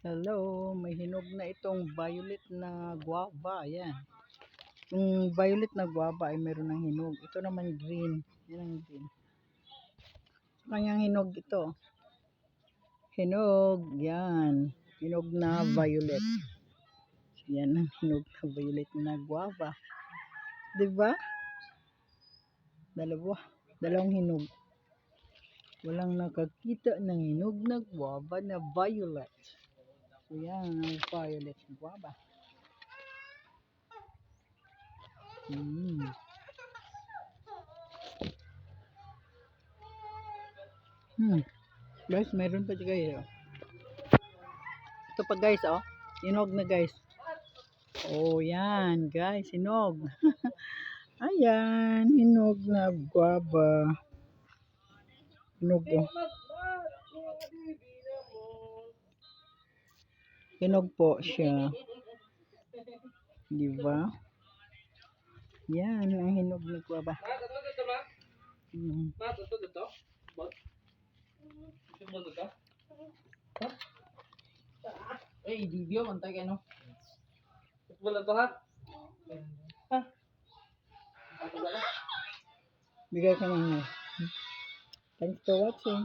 Hello, may hinog na itong violet na guava. Yan. Yung violet na guava ay meron ng hinog. Ito naman green. Yan ang green. Kanyang hinog ito. Hinog. Yan. Hinog na violet. Yan ang hinog na violet na guava. Diba? Dalawang hinog. Walang nakakita ng hinog na guava na violet. So yan ang violet guava. Guys, meron pa guys. Ito pa guys, oh. Hinog na guys. Oh, yan guys, hinog. Ayan, hinog na guava. Hinog oh. Hinog po siya. Diba? Yan ang hinog na guava. Video mantay kayo no. Wala to ha. Bigay ka na. Thanks for watching.